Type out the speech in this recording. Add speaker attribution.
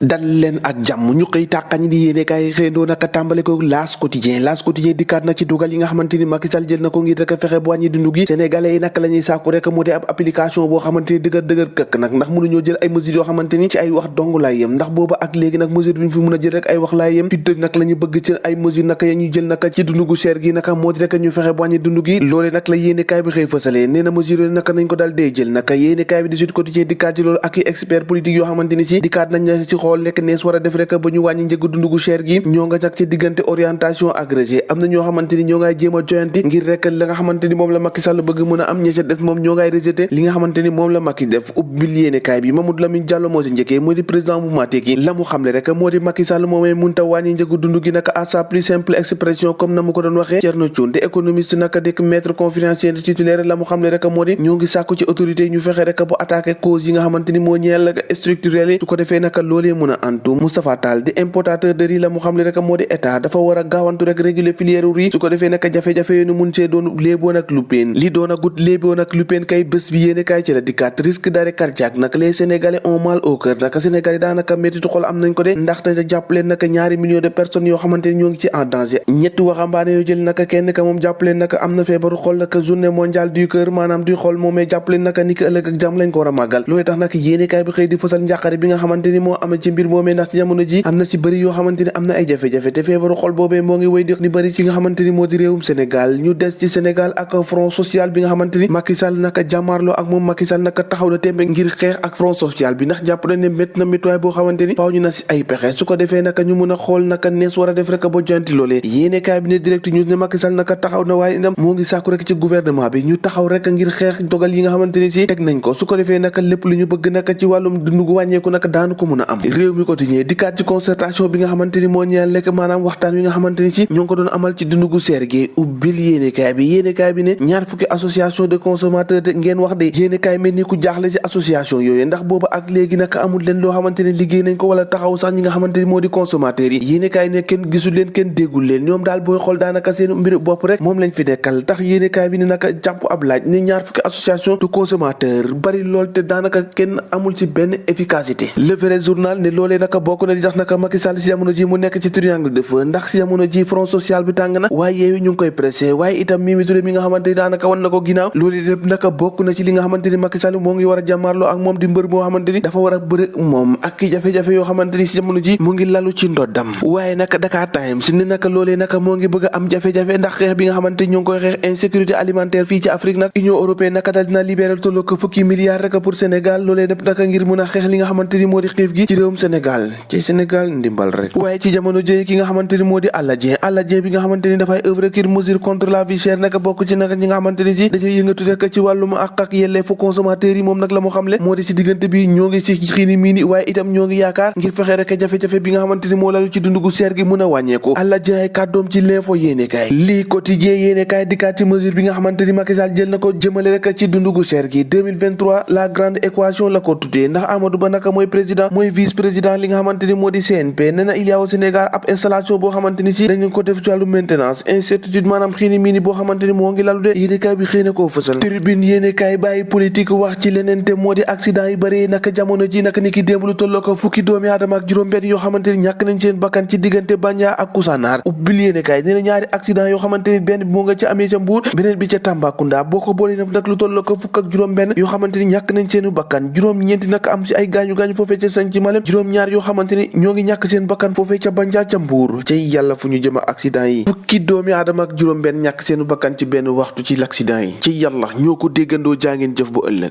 Speaker 1: dal leen ak jàmm ñu xëy tàqañi di yéene kaay xëyndoo naka tàmbale ko L'As Quotidien dikkaat na ci dugal yi nga xamante ni Macky Sall jël na ko ngir rek fexe bu wàññi dundu gi sénégalais yi naka la ñuy sàkku rek mu di ab application boo xamante ni dëgër këkk nag ndax mënuñoo jël ay mesures yoo xamante ni ci ay wax dong laay yem ndax booba ak léegi nag mesure bi ñu fi mën a jël rek ay wax laay yem fi nag la ñu bëgg ci ay mesures naka ya ñuy jël naka ci dundu gu cher gi naka moo di rek ñu fexe bu wàññi dundu gi loole nag la yéene kaay bi xëy fësalee nee na mesures yooyu naka nañ ko daal dee jël naka yéene kaay bi di Sud Quotidien dikkaat ci loolu ak i expert politique yoo xamante ni si dikkaat nañ ci xool lekk nees war a def rek ba ñu wàññi njëgu dundu gu cher gi ñoo nga nag ci diggante orientation ak rejet am na ñoo xamante ni ñoo ngay jéem a joyanti ngir rek la nga xamante ni moom la Macky Sall bëgg mën a am ña ca des moom ñoo ngay rejeté li nga xamante ni moom la Macky def ubbil yéenekaay bi Mamadou Lamine Diallo moo si njëkkee moo di président bu Mateki la mu xamle rek moo di Macky Sall moomee munta wàññi njëgu dundu gi naka à sa plus simple expression comme na mu ko doon waxee Thierno Thioune te économiste naka dik maître conférencier titulaire la mu xamle rek moo di ñoo ngi sàkku ci autorité yi ñu fexe rek bu attaqué cause yi nga xamante ni moo ñeel structurel yi su ko defee naka loolee mën a antu Moustapha Tall di importateur de riz la mu xamle rek moo di état dafa war a gaawantu rek réguler filière riz su ko defee naka jafe-jafe yoonu mun see doon léeboon ak lupeen li doon a gut léeboon ak lupeen kay bés bi yéene kaay ci la dikkaat risque d'arrêt cardiaque nag les sénégalais ont mal au cœur naka sénégalais daanaka méttitu xol am nañ ko de ndaxte jàppaleen naka ñaari millions de personnes yoo xamante ni ñoo ngi ci en danger ñetti waxambaane yoo jël naka kenn ka moom jàppaleen naka am na feebaru xol naka journée mondiale du cœur maanaam du xol moomee jàppaleen naka ni ki ëllëg ak jàmm lañ ko war a màggal loolu tax nag yéene kaay bi xëy di fësal njàqare bi nga xamante ni moo amee ci mbir moomee ndax ci jamono ji am na ci bëri yoo xamante ni am na ay jafe-jafe te feebaru xol boobee moo ngi wéy di bëri ci nga xamante ni moo di réewum Sénégal ñu des ci Sénégal ak front social bi nga xamante ni Macky Sall naka jàmmaarloo ak moom Macky Sall naka taxaw na tembe ngir xeex ak front social bi ndax jàpp nañ ne métti na méttiwaay boo xamante ni faaw ñu na si ay pexe su ko defee naka ñu mën a xool naka nees war a def rek ba joyanti loolee yéene kaay bi ne direct news ne Macky Sall naka taxaw na waaye itam moo ngi sàkku rek ci gouvernement bi ñu taxaw rek ngir xeex dogal yi nga xamante ni si teg nañ ko su ko defee naka lépp lu ñu bëgg naka ci wàllum dundu gu wàññeeku naka daanu ko mën a am réew mi quotidien dikkaat ci concertation bi nga xamante ni moo ñeel lekk maanaam waxtaan wi nga xamante ni si ñoo ngi ko doon amal ci dundu gu seer gi ubbil yéenekaay bi ne ñaar fukki association de consommateurs de ngeen wax de yéenekaay mel ni ku jaaxle ci association yooyu ndax booba ak léegi naka amul leen loo xamante ne liggéey nañ ko wala taxaw sax ñi nga xamante ni moo di consommateurs yi yéenekaay ne kenn gisul leen kenn déggul leen ñoom daal booy xool daanaka seen mbir bopp rek moom lañ fi nekkal tax yéenekaay bi ne naka jàpp ab laaj ne ñaar fukki association de consommateurs bari lool te daanaka kenn amul ci benn efficacité le vrai journal ne loolee naka bokk na di tax naka Macky Sall si jamono ji mu nekk ci triangle de feu ndax si jamono ji front social bi tàng na waaye yeewi ñu ngi koy pressé waaye itam Mimi Touré mi nga xamante ni daanaka wan na ko ginnaaw loolu lépp naka bokk na ci li nga xamante ni Macky Sall moo ngi war a jàmmaarloo ak moom di mbër moo xamante ni dafa war a bëre moom ak ki jafe-jafe yoo xamante ni si jamono ji mu ngi lalu ci ndoddam waaye naka Dakar Times ne naka loolee naka moo ngi bëgg a am jafe-jafe ndax xeex bi nga xamante ni ñoo ngi koy xeex insécurité alimentaire fii ci Afrique nag Union européenne naka dal dina libéral tolloo ko fukki milliards rek pour Sénégal loolee lépp naka ngir mën a xeex li nga xamante ni moo di xiif gi ci réewum Sénégal ci Sénégal ndimbal rek waaye ci jamono jooju ki nga xamante ni moo di Alla Dieng bi nga xamante ni dafay œuvre ngir mesure contre la vie chère naka bokk ci naka ñi nga xamante ni ci dañuy yëngatu rek ci wàllum àq ak yelleefu consommateurs yi moom nag la mu xamle moo di ci diggante bi ñoo ngi ci xiini miini waaye itam ñoo ngi yaakaar ngir fexe rek jafe-jafe bi nga xamante ni moo lalu ci dundu gu seer gi mën a wàññeeku Alla Dieng ay kàddoom ci l'info yéenekaay lii quotidien yéenekaay dikkaat ci mesure bi nga xamante ni Macky Sall jël na ko jëmale rek ci dundu gu seer gi 2023 la grande équation la ko tuddee ndax Amadou Ba naka mooy président mooy vice président li nga xamante ni moo di CNP nee na il y a au Sénégal ab installation boo xamante ni si dañu ko def ci wàllu maintenance incertitude maanaam xiini miini boo xamante ni moo ngi lalu de yéenekaay bi xëy na koo fësal tribune yéenekaay bàyyi politique wax ci leneen te moo di accident yu bëri naka jamono ji naka ni ki démb lu tolloo ko fukki doomi aadama ak juróom-benn yoo xamante ni ñàkk nañ seen bakkan ci diggante Bandia ak Koussanar ubbil yéenekaay nee na ñaari accident yoo xamante ni benn bi moo nga ca amee ca Mbuur beneen bi ca Tambacounda boo ko boole nag lu tolloo ko fukk ak juróom-benn yoo xamante ni ñàkk nañ seenu bakkan juróom-ñeenti naka am ci ay gaañu-gaañu foofee ca Sañ ci Malem juróom-ñaar yoo xamante ni ñoo ngi ñàkk seen bakkan foofee ca Bandia ca Mbuur ca yàlla fu ñu jëm ak accident yi fukki doomi aadama ak juróom-benn ñàkk seenu bakkan ci benn waxtu ci l'accident yi ci yàlla ñoo ko déggandoo jaa ngeen jëf bu ëllëg